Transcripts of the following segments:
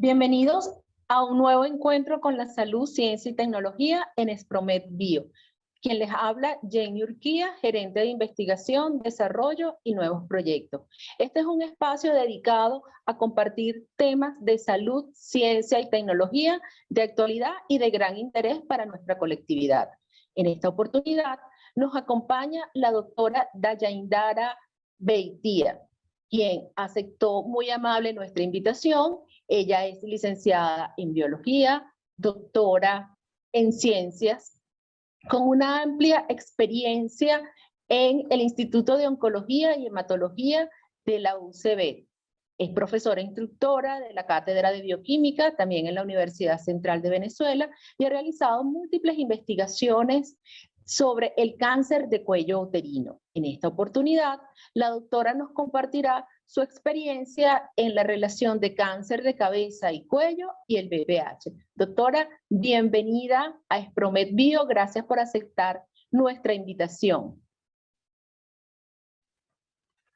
Bienvenidos a un nuevo encuentro con la salud, ciencia y tecnología en Espromed Bio. Quien les habla, Jenny Urquía, gerente de investigación, desarrollo y nuevos proyectos. Este es un espacio dedicado a compartir temas de salud, ciencia y tecnología de actualidad y de gran interés para nuestra colectividad. En esta oportunidad nos acompaña la doctora Dayaindara Beitia, quien aceptó muy amable nuestra invitación. Ella es licenciada en biología, doctora en ciencias, con una amplia experiencia en el Instituto de Oncología y Hematología de la UCB. Es profesora instructora de la Cátedra de Bioquímica, también en la Universidad Central de Venezuela, y ha realizado múltiples investigaciones sobre el cáncer de cuello uterino. En esta oportunidad, la doctora nos compartirá su experiencia en la relación de cáncer de cabeza y cuello y el BPH. Doctora, bienvenida a Espromed Bio. Gracias por aceptar nuestra invitación.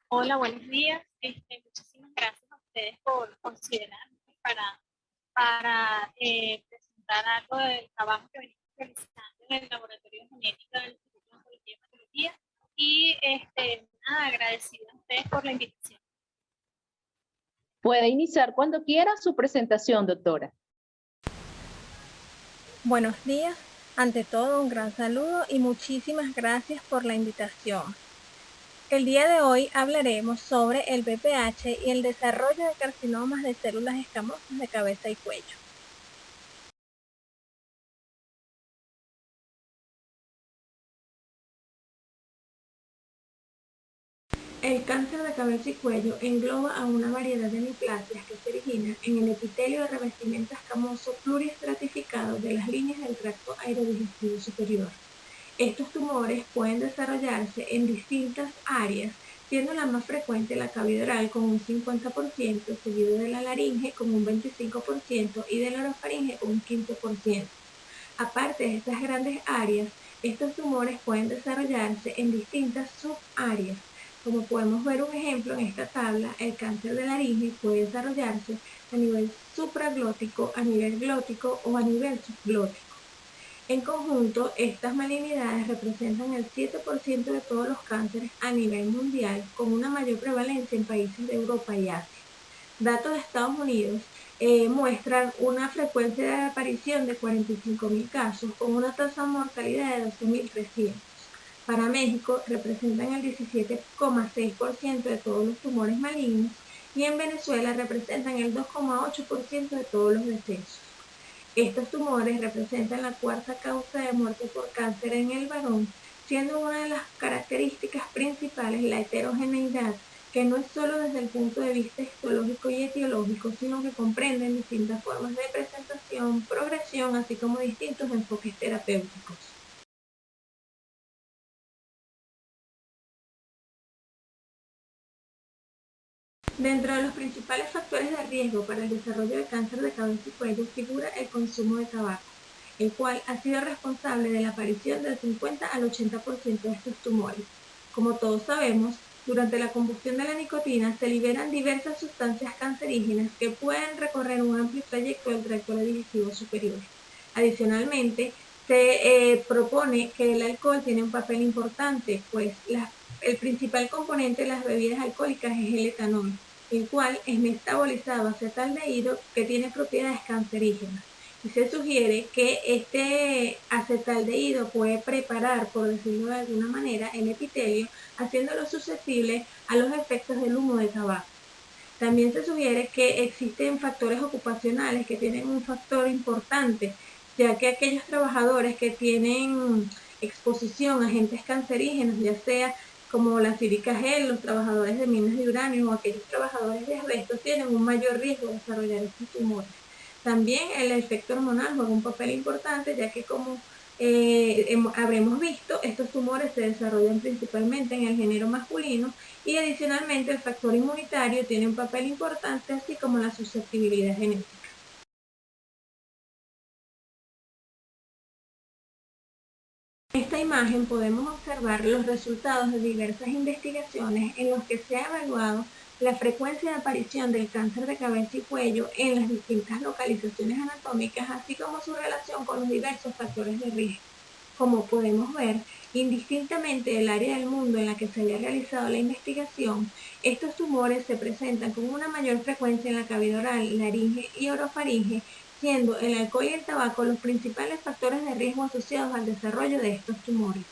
Hola, buenos días. Muchísimas gracias a ustedes por considerarme para presentar algo del trabajo que venimos realizando en el Laboratorio de Genética del Instituto de Oncología y Hematología. Y agradecida a ustedes por la invitación. Puede iniciar cuando quiera su presentación, doctora. Buenos días. Ante todo, un gran saludo y muchísimas gracias por la invitación. El día de hoy hablaremos sobre el BPH y el desarrollo de carcinomas de células escamosas de cabeza y cuello. El cáncer de cabeza y cuello engloba a una variedad de neoplasias que se originan en el epitelio de revestimiento escamoso pluriestratificado de las líneas del tracto aerodigestivo superior. Estos tumores pueden desarrollarse en distintas áreas, siendo la más frecuente la cavidad oral con un 50%, seguido de la laringe con un 25% y de la orofaringe con un 15%. Aparte de estas grandes áreas, estos tumores pueden desarrollarse en distintas subáreas. Como podemos ver un ejemplo en esta tabla, el cáncer de laringe puede desarrollarse a nivel supraglótico, a nivel glótico o a nivel subglótico. En conjunto, estas malignidades representan el 7% de todos los cánceres a nivel mundial, con una mayor prevalencia en países de Europa y Asia. Datos de Estados Unidos muestran una frecuencia de aparición de 45.000 casos, con una tasa de mortalidad de 12.300. Para México representan el 17,6% de todos los tumores malignos y en Venezuela representan el 2,8% de todos los decesos. Estos tumores representan la cuarta causa de muerte por cáncer en el varón, siendo una de las características principales la heterogeneidad, que no es solo desde el punto de vista histológico y etiológico, sino que comprenden distintas formas de presentación, progresión, así como distintos enfoques terapéuticos. Dentro de los principales factores de riesgo para el desarrollo de cáncer de cabeza y cuello figura el consumo de tabaco, el cual ha sido responsable de la aparición del 50 al 80% de estos tumores. Como todos sabemos, durante la combustión de la nicotina se liberan diversas sustancias cancerígenas que pueden recorrer un amplio trayecto del tracto digestivo superior. Adicionalmente, se propone que el alcohol tiene un papel importante, pues el principal componente de las bebidas alcohólicas es el etanol, el cual es metabolizado a acetaldehído que tiene propiedades cancerígenas. Y se sugiere que este acetaldehído puede preparar, por decirlo de alguna manera, el epitelio, haciéndolo susceptible a los efectos del humo de tabaco. También se sugiere que existen factores ocupacionales que tienen un factor importante, ya que aquellos trabajadores que tienen exposición a agentes cancerígenos, ya sea como la sílica gel, los trabajadores de minas de uranio o aquellos trabajadores de asbesto, tienen un mayor riesgo de desarrollar estos tumores. También el efecto hormonal juega un papel importante, ya que como habremos visto, estos tumores se desarrollan principalmente en el género masculino y adicionalmente el factor inmunitario tiene un papel importante, así como la susceptibilidad genética. En esta imagen podemos observar los resultados de diversas investigaciones en los que se ha evaluado La frecuencia de aparición del cáncer de cabeza y cuello en las distintas localizaciones anatómicas, así como su relación con los diversos factores de riesgo. Como podemos ver, indistintamente del área del mundo en la que se haya realizado la investigación, estos tumores se presentan con una mayor frecuencia en la cavidad oral, laringe y orofaringe, siendo el alcohol y el tabaco los principales factores de riesgo asociados al desarrollo de estos tumores.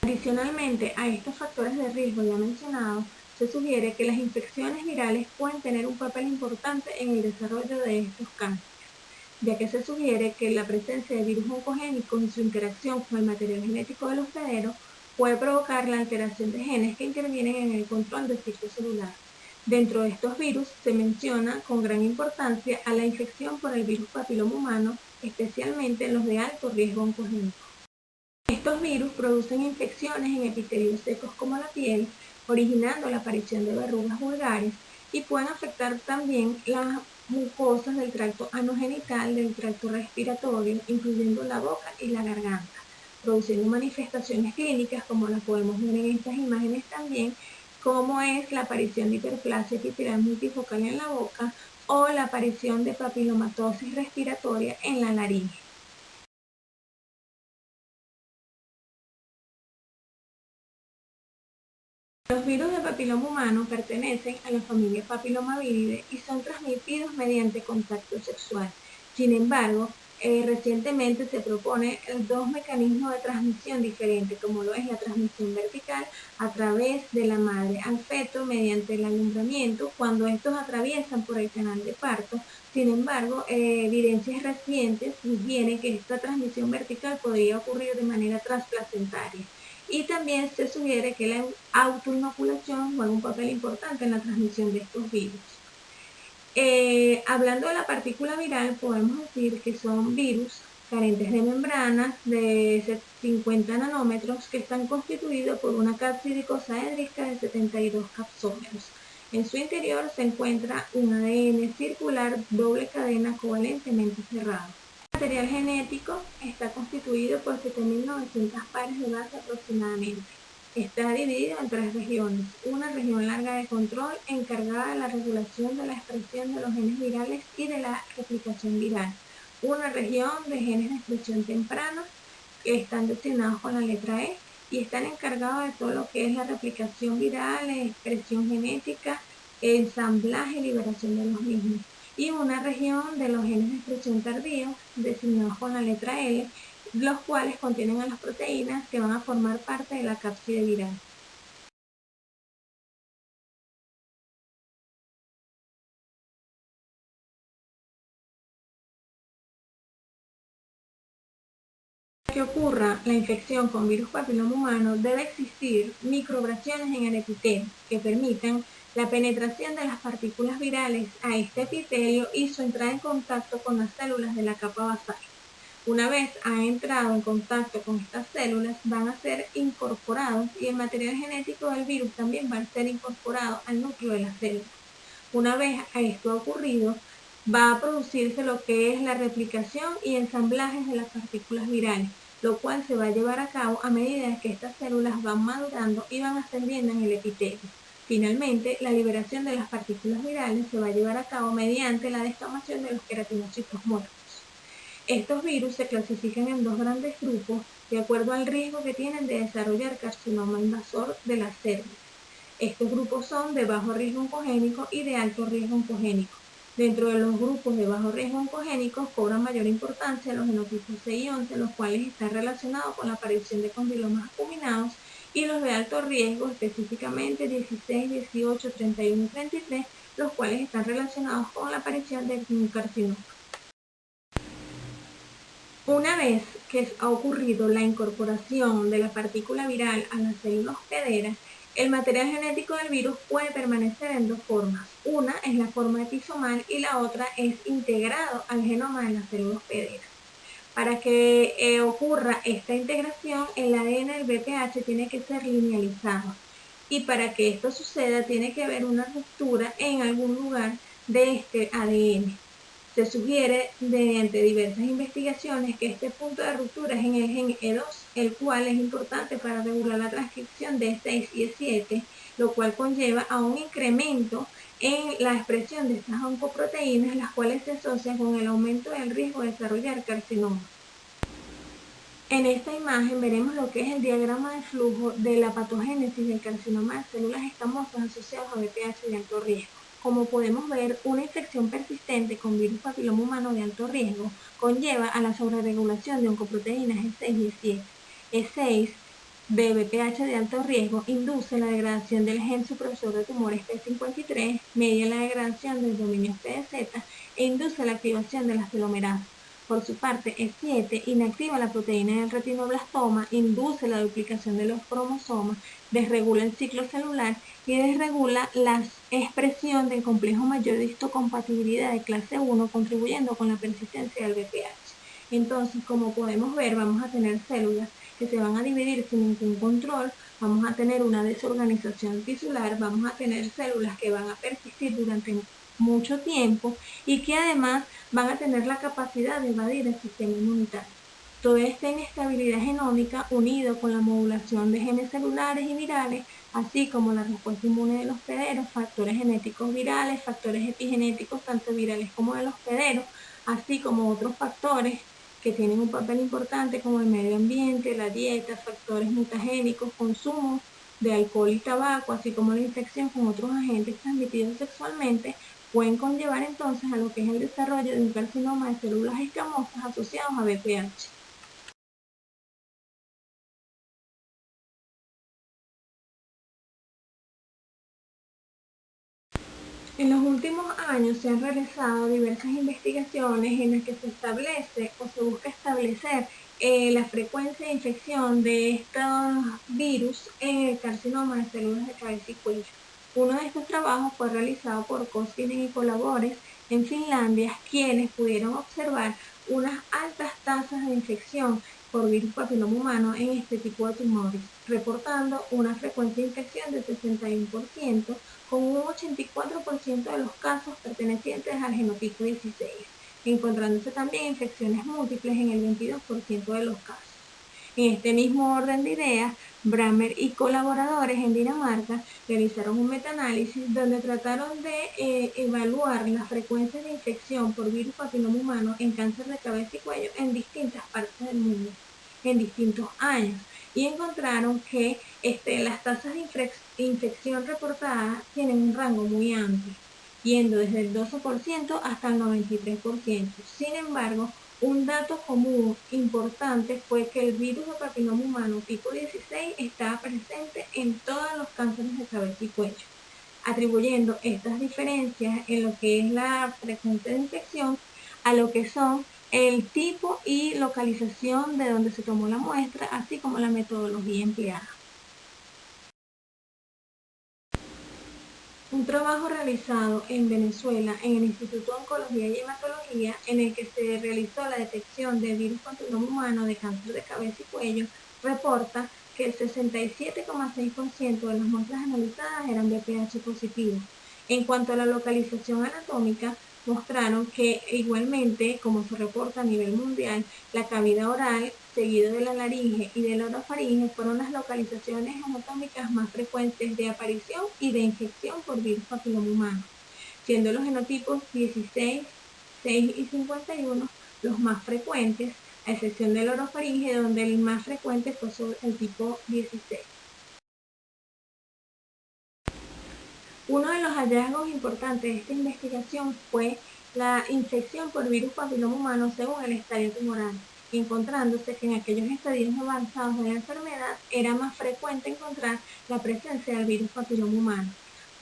Adicionalmente a estos factores de riesgo ya mencionados, se sugiere que las infecciones virales pueden tener un papel importante en el desarrollo de estos cánceres, ya que se sugiere que la presencia de virus oncogénicos y su interacción con el material genético del hospedero puede provocar la alteración de genes que intervienen en el control del ciclo celular. Dentro de estos virus se menciona con gran importancia a la infección por el virus papiloma humano, especialmente los de alto riesgo oncogénico. Estos virus producen infecciones en epitelios secos como la piel, originando la aparición de verrugas vulgares, y pueden afectar también las mucosas del tracto anogenital, del tracto respiratorio, incluyendo la boca y la garganta, produciendo manifestaciones clínicas como las podemos ver en estas imágenes también, como es la aparición de hiperplasia epitelial multifocal en la boca o la aparición de papilomatosis respiratoria en la laringe. Los virus del papiloma humano pertenecen a la familia Papillomaviride y son transmitidos mediante contacto sexual. Sin embargo, recientemente se proponen dos mecanismos de transmisión diferentes, como lo es la transmisión vertical a través de la madre al feto mediante el alumbramiento cuando estos atraviesan por el canal de parto. Sin embargo, evidencias recientes sugieren que esta transmisión vertical podría ocurrir de manera transplacentaria. Y también se sugiere que la autoinoculación juega un papel importante en la transmisión de estos virus. Hablando de la partícula viral, podemos decir que son virus carentes de membranas de 50 nanómetros que están constituidos por una cápside icosaédrica de 72 capsómeros. En su interior se encuentra un ADN circular doble cadena covalentemente cerrado. El material genético está constituido por 7.900 pares de base aproximadamente. Está dividido en 3 regiones. Una región larga de control encargada de la regulación de la expresión de los genes virales y de la replicación viral. Una región de genes de expresión temprana que están designados con la letra E y están encargados de todo lo que es la replicación viral, expresión genética, ensamblaje y liberación de los mismos. Y una región de los genes de expresión tardía, designados con la letra L, los cuales contienen a las proteínas que van a formar parte de la cápside viral. Para que ocurra la infección con virus papiloma humano, debe existir microabrasiones en el epitelio que permitan la penetración de las partículas virales a este epitelio y su entrada en contacto con las células de la capa basal. Una vez han entrado en contacto con estas células, van a ser incorporados y el material genético del virus también va a ser incorporado al núcleo de la célula. Una vez esto ha ocurrido, va a producirse lo que es la replicación y ensamblajes de las partículas virales, lo cual se va a llevar a cabo a medida que estas células van madurando y van ascendiendo en el epitelio. Finalmente, la liberación de las partículas virales se va a llevar a cabo mediante la descamación de los queratinocitos muertos. Estos virus se clasifican en dos grandes grupos de acuerdo al riesgo que tienen de desarrollar carcinoma invasor de las células. Estos grupos son de bajo riesgo oncogénico y de alto riesgo oncogénico. Dentro de los grupos de bajo riesgo oncogénico cobran mayor importancia los genotipos 6 y 11, los cuales están relacionados con la aparición de condilomas acuminados, y los de alto riesgo, específicamente 16, 18, 31 y 33, los cuales están relacionados con la aparición de un carcinoma. Una vez que ha ocurrido la incorporación de la partícula viral a la célula hospedera, el material genético del virus puede permanecer en dos formas. Una es la forma episomal y la otra es integrado al genoma de la célula hospedera. Para que ocurra esta integración, el ADN del BPH tiene que ser linealizado. Y para que esto suceda, tiene que haber una ruptura en algún lugar de este ADN. Se sugiere mediante diversas investigaciones que este punto de ruptura es en el gen E2, el cual es importante para regular la transcripción de E6 y E7, lo cual conlleva a un incremento en la expresión de estas oncoproteínas, las cuales se asocian con el aumento del riesgo de desarrollar carcinoma. En esta imagen veremos lo que es el diagrama de flujo de la patogénesis del carcinoma de células escamosas asociados a BPH de alto riesgo. Como podemos ver, una infección persistente con virus papiloma humano de alto riesgo conlleva a la sobreregulación de oncoproteínas E6 y E7. E6 de BPH de alto riesgo induce la degradación del gen supresor de tumores P53, media la degradación del dominio PDZ e induce la activación de las telomerasas. Por su parte, E7 inactiva la proteína del retinoblastoma, induce la duplicación de los cromosomas, desregula el ciclo celular y desregula la expresión del complejo mayor de histocompatibilidad de clase 1, contribuyendo con la persistencia del BPH. Entonces, como podemos ver, vamos a tener células que se van a dividir sin ningún control, vamos a tener una desorganización tisular, vamos a tener células que van a persistir durante mucho tiempo y que además van a tener la capacidad de evadir el sistema inmunitario. Toda esta inestabilidad genómica, unido con la modulación de genes celulares y virales, así como la respuesta inmune de los hospederos, factores genéticos virales, factores epigenéticos tanto virales como de los hospederos, así como otros factores que tienen un papel importante como el medio ambiente, la dieta, factores mutagénicos, consumo de alcohol y tabaco, así como la infección con otros agentes transmitidos sexualmente, pueden conllevar entonces a lo que es el desarrollo de un carcinoma de células escamosas asociados a BPH. En los últimos años se han realizado diversas investigaciones en las que se establece o se busca establecer la frecuencia de infección de estos virus en el carcinoma de células de cabeza y cuello. Uno de estos trabajos fue realizado por Koskinen y colaboradores en Finlandia, quienes pudieron observar unas altas tasas de infección por virus papiloma humano en este tipo de tumores, reportando una frecuencia de infección de 61%, con un 84% de los casos pertenecientes al genotipo 16, encontrándose también infecciones múltiples en el 22% de los casos. En este mismo orden de ideas, Brammer y colaboradores en Dinamarca realizaron un metaanálisis donde trataron de evaluar las frecuencias de infección por virus papiloma humano en cáncer de cabeza y cuello en distintas partes del mundo, en distintos años, y encontraron que las tasas de infección reportadas tienen un rango muy amplio, yendo desde el 12% hasta el 93%. Sin embargo, un dato común importante fue que el virus de papiloma humano tipo 16 estaba presente en todos los cánceres de cabeza y cuello, atribuyendo estas diferencias en lo que es la frecuencia de infección a lo que son el tipo y localización de donde se tomó la muestra, así como la metodología empleada. Un trabajo realizado en Venezuela en el Instituto de Oncología y Hematología, en el que se realizó la detección de virus papiloma humano de cáncer de cabeza y cuello, reporta que el 67,6% de las muestras analizadas eran BPH positivos. En cuanto a la localización anatómica, mostraron que igualmente, como se reporta a nivel mundial, la cavidad oral, seguido de la laringe y de la orofaringe, fueron las localizaciones anatómicas más frecuentes de aparición y de infección por virus papiloma humano, siendo los genotipos 16, 6 y 51 los más frecuentes, a excepción de la orofaringe, donde el más frecuente fue sobre el tipo 16. Uno de los hallazgos importantes de esta investigación fue la infección por virus papiloma humano según el estadio tumoral, encontrándose que en aquellos estadios avanzados de la enfermedad era más frecuente encontrar la presencia del virus papiloma humano.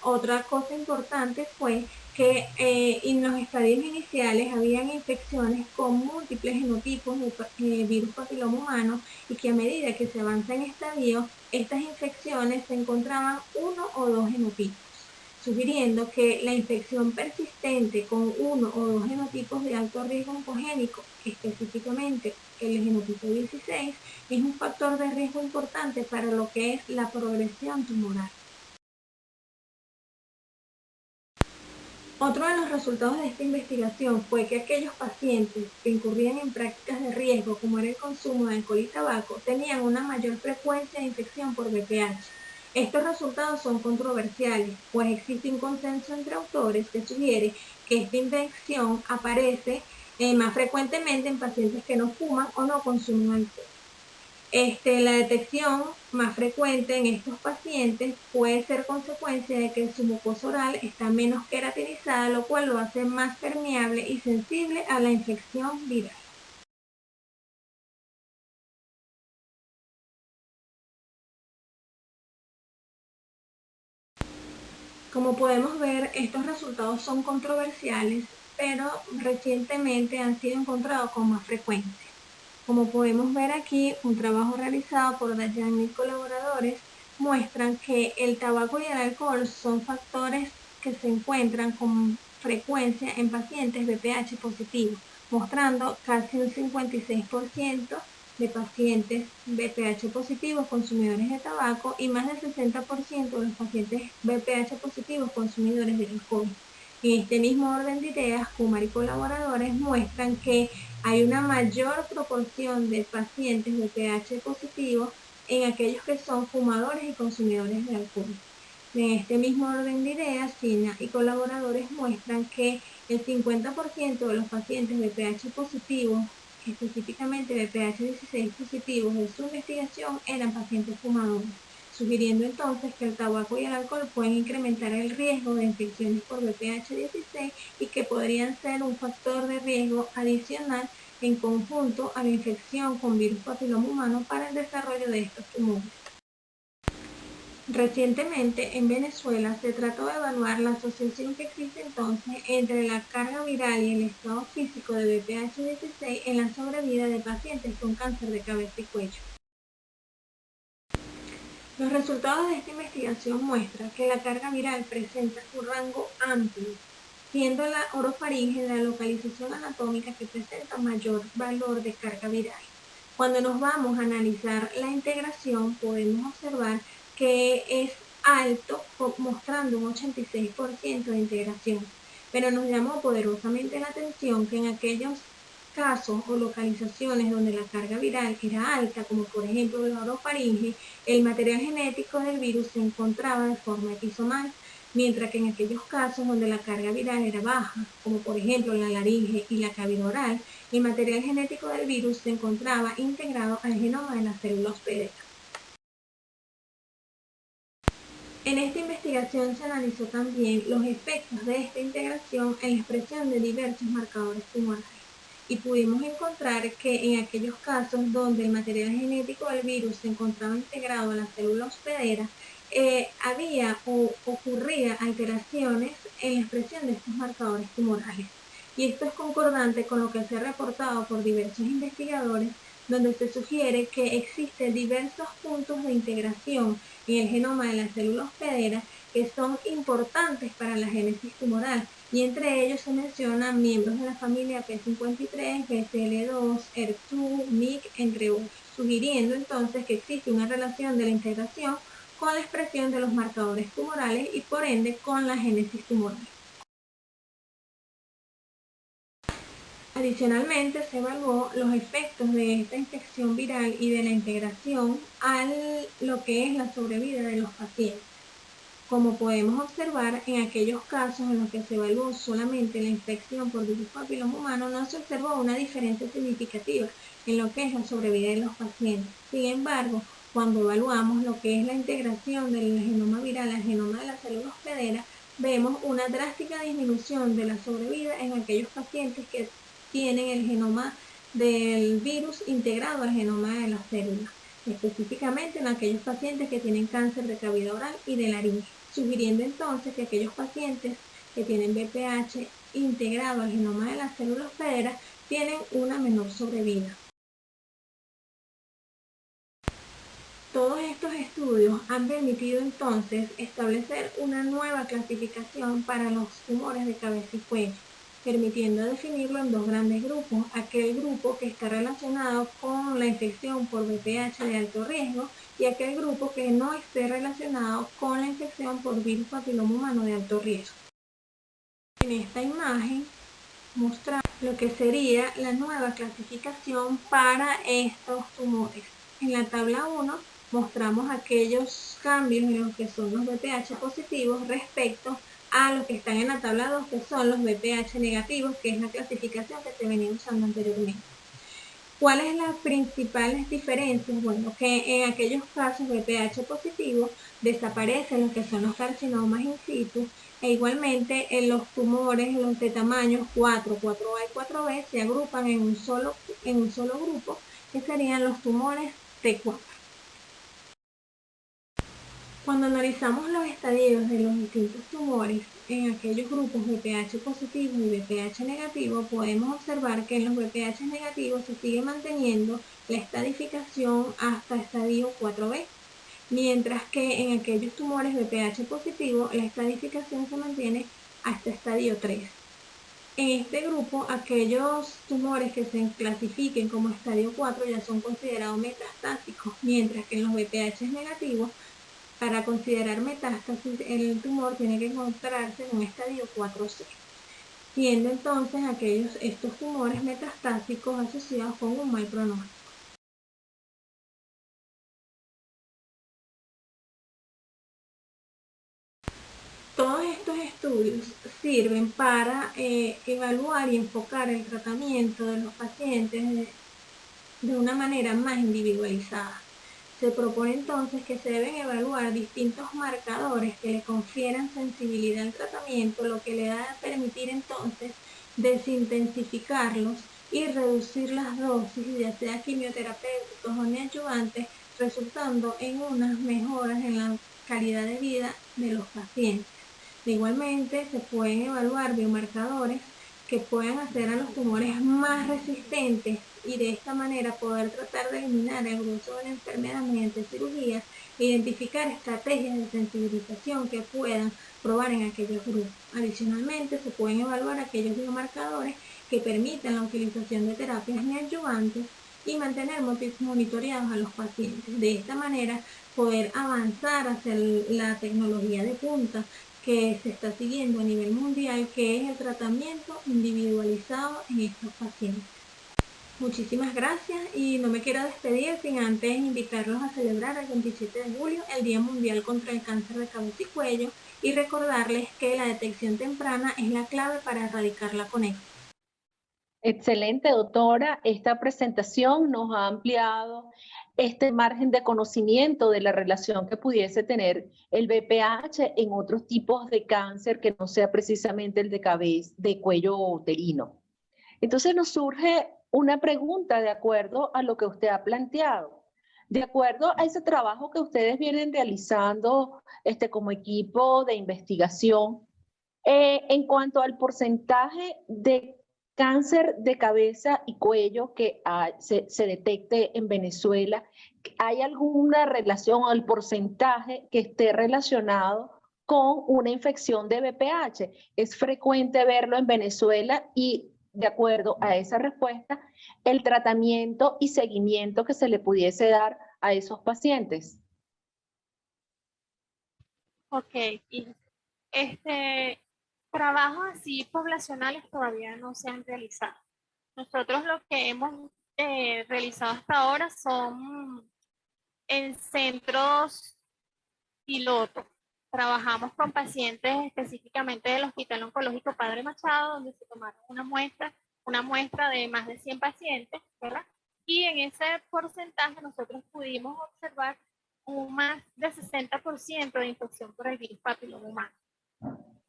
Otra cosa importante fue que en los estadios iniciales habían infecciones con múltiples genotipos de virus papiloma humano y que a medida que se avanza en estadios, estas infecciones se encontraban uno o dos genotipos, sugiriendo que la infección persistente con uno o dos genotipos de alto riesgo oncogénico, específicamente el genotipo 16, es un factor de riesgo importante para lo que es la progresión tumoral. Otro de los resultados de esta investigación fue que aquellos pacientes que incurrían en prácticas de riesgo, como era el consumo de alcohol y tabaco, tenían una mayor frecuencia de infección por VPH. Estos resultados son controversiales, pues existe un consenso entre autores que sugiere que esta infección aparece más frecuentemente en pacientes que no fuman o no consumen alcohol. La detección más frecuente en estos pacientes puede ser consecuencia de que su mucosa oral está menos queratinizada, lo cual lo hace más permeable y sensible a la infección viral. Como podemos ver, estos resultados son controversiales, pero recientemente han sido encontrados con más frecuencia. Como podemos ver aquí, un trabajo realizado por Dayan y colaboradores muestran que el tabaco y el alcohol son factores que se encuentran con frecuencia en pacientes VPH positivos, mostrando casi un 56% de pacientes VPH positivos consumidores de tabaco y más del 60% de los pacientes VPH positivos consumidores de alcohol. En este mismo orden de ideas, Kumar y colaboradores muestran que hay una mayor proporción de pacientes VPH positivos en aquellos que son fumadores y consumidores de alcohol. En este mismo orden de ideas, Sina y colaboradores muestran que el 50% de los pacientes VPH positivos, específicamente VPH 16 positivos de su investigación, eran pacientes fumadores, sugiriendo entonces que el tabaco y el alcohol pueden incrementar el riesgo de infecciones por VPH 16 y que podrían ser un factor de riesgo adicional en conjunto a la infección con virus papiloma humano para el desarrollo de estos tumores. Recientemente, en Venezuela, se trató de evaluar la asociación que existe entonces entre la carga viral y el estado físico de VPH 16 en la sobrevida de pacientes con cáncer de cabeza y cuello. Los resultados de esta investigación muestran que la carga viral presenta un rango amplio, siendo la orofaringe la localización anatómica que presenta mayor valor de carga viral. Cuando nos vamos a analizar la integración, podemos observar que es alto, mostrando un 86% de integración, pero nos llamó poderosamente la atención que en aquellos casos o localizaciones donde la carga viral era alta, como por ejemplo la orofaringe, el material genético del virus se encontraba de forma episomal, mientras que en aquellos casos donde la carga viral era baja, como por ejemplo la laringe y la cavidad oral, el material genético del virus se encontraba integrado al genoma de la célula hospedera. En esta investigación se analizó también los efectos de esta integración en la expresión de diversos marcadores tumorales y pudimos encontrar que en aquellos casos donde el material genético del virus se encontraba integrado a la célula hospedera, había o ocurría alteraciones en la expresión de estos marcadores tumorales. Y esto es concordante con lo que se ha reportado por diversos investigadores, donde se sugiere que existen diversos puntos de integración en el genoma de la célula hospedera que son importantes para la génesis tumoral, y entre ellos se mencionan miembros de la familia P53, BCL2, ERF2, MYC, entre otros, sugiriendo entonces que existe una relación de la integración con la expresión de los marcadores tumorales y por ende con la génesis tumoral. Adicionalmente, se evaluó los efectos de esta infección viral y de la integración a lo que es la sobrevida de los pacientes. Como podemos observar, en aquellos casos en los que se evaluó solamente la infección por virus papiloma humano, no se observó una diferencia significativa en lo que es la sobrevida de los pacientes. Sin embargo, cuando evaluamos lo que es la integración del genoma viral al genoma de la célula hospedera, vemos una drástica disminución de la sobrevida en aquellos pacientes que tienen el genoma del virus integrado al genoma de la célula, específicamente en aquellos pacientes que tienen cáncer de cavidad oral y de laringe, sugiriendo entonces que aquellos pacientes que tienen VPH integrado al genoma de la célula hospedera tienen una menor sobrevida. Todos estos estudios han permitido entonces establecer una nueva clasificación para los tumores de cabeza y cuello, permitiendo definirlo en dos grandes grupos: aquel grupo que está relacionado con la infección por VPH de alto riesgo y aquel grupo que no esté relacionado con la infección por virus papiloma humano de alto riesgo. En esta imagen muestra lo que sería la nueva clasificación para estos tumores. En la tabla 1 mostramos aquellos cambios en los que son los VPH positivos respecto a los que están en la tabla 2, que son los VPH negativos, que es la clasificación que se venía usando anteriormente. ¿Cuáles son las principales diferencias? Bueno, que en aquellos casos VPH positivo desaparecen lo que son los carcinomas in situ, e igualmente en los tumores, los de tamaños 4, 4A y 4B se agrupan en un solo grupo, que serían los tumores T4. Cuando analizamos los estadios de los distintos tumores en aquellos grupos VPH positivo y VPH negativo, podemos observar que en los VPH negativos se sigue manteniendo la estadificación hasta estadio 4B, mientras que en aquellos tumores VPH positivo la estadificación se mantiene hasta estadio 3. En este grupo, aquellos tumores que se clasifiquen como estadio 4 ya son considerados metastásicos, mientras que en los VPH negativos, para considerar metástasis, el tumor tiene que encontrarse en un estadio 4C, siendo entonces estos tumores metastásicos asociados con un mal pronóstico. Todos estos estudios sirven para evaluar y enfocar el tratamiento de los pacientes de una manera más individualizada. Se propone entonces que se deben evaluar distintos marcadores que le confieran sensibilidad al tratamiento, lo que le va a permitir entonces desintensificarlos y reducir las dosis, ya sea quimioterapéuticos o neoadyuvantes, resultando en unas mejoras en la calidad de vida de los pacientes. Igualmente, se pueden evaluar biomarcadores que puedan hacer a los tumores más resistentes y de esta manera poder tratar de eliminar el grueso de la enfermedad mediante cirugías e identificar estrategias de sensibilización que puedan probar en aquellos grupos. Adicionalmente, se pueden evaluar aquellos biomarcadores que permitan la utilización de terapias neoadyuvantes y mantener monitoreados a los pacientes. De esta manera, poder avanzar hacia la tecnología de punta que se está siguiendo a nivel mundial, que es el tratamiento individualizado en estos pacientes. Muchísimas gracias y no me quiero despedir sin antes invitarlos a celebrar el 27 de julio el Día Mundial contra el Cáncer de Cabeza y Cuello y recordarles que la detección temprana es la clave para erradicarla con éxito. Excelente, doctora. Esta presentación nos ha ampliado este margen de conocimiento de la relación que pudiese tener el VPH en otros tipos de cáncer que no sea precisamente el de cabeza, de cuello uterino. Entonces nos surge una pregunta de acuerdo a lo que usted ha planteado. De acuerdo a ese trabajo que ustedes vienen realizando como equipo de investigación, en cuanto al porcentaje de cáncer de cabeza y cuello que se detecte en Venezuela, ¿hay alguna relación o el porcentaje que esté relacionado con una infección de VPH? ¿Es frecuente verlo en Venezuela? Y de acuerdo a esa respuesta, el tratamiento y seguimiento que se le pudiese dar a esos pacientes. Ok, y trabajos así poblacionales todavía no se han realizado. Nosotros lo que hemos realizado hasta ahora son en centros piloto. Trabajamos con pacientes específicamente del Hospital Oncológico Padre Machado, donde se tomaron una muestra de más de 100 pacientes, ¿verdad? Y en ese porcentaje nosotros pudimos observar un más de 60% de infección por el virus papiloma humano.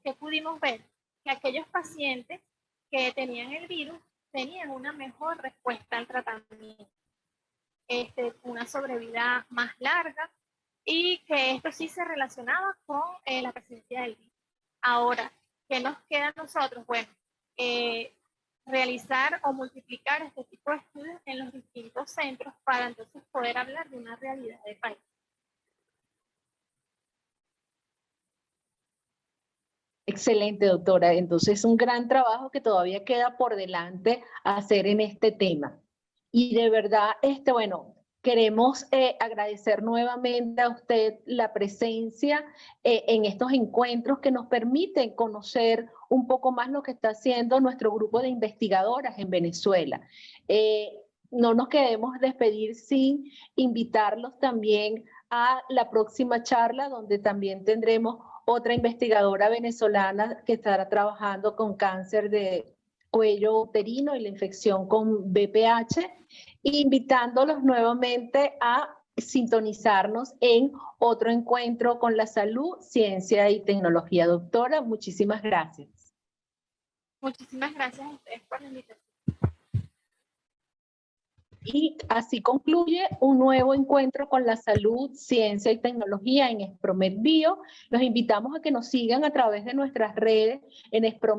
¿Qué pudimos ver? Que aquellos pacientes que tenían el virus tenían una mejor respuesta al tratamiento, una sobrevida más larga, y que esto sí se relacionaba con la presencia del virus. Ahora, ¿qué nos queda a nosotros? Bueno, realizar o multiplicar este tipo de estudios en los distintos centros para entonces poder hablar de una realidad de país. Excelente, doctora. Entonces, un gran trabajo que todavía queda por delante hacer en este tema. Y de verdad, bueno, Queremos agradecer nuevamente a usted la presencia en estos encuentros que nos permiten conocer un poco más lo que está haciendo nuestro grupo de investigadoras en Venezuela. No nos queremos despedir sin invitarlos también a la próxima charla, donde también tendremos otra investigadora venezolana que estará trabajando con cáncer de cuello uterino y la infección con BPH, invitándolos nuevamente a sintonizarnos en otro encuentro con la salud, ciencia y tecnología. Doctora, muchísimas gracias. Muchísimas gracias a ustedes por la invitación. Y así concluye un nuevo encuentro con la salud, ciencia y tecnología en Espromed Bio. Los invitamos a que nos sigan a través de nuestras redes en Espromed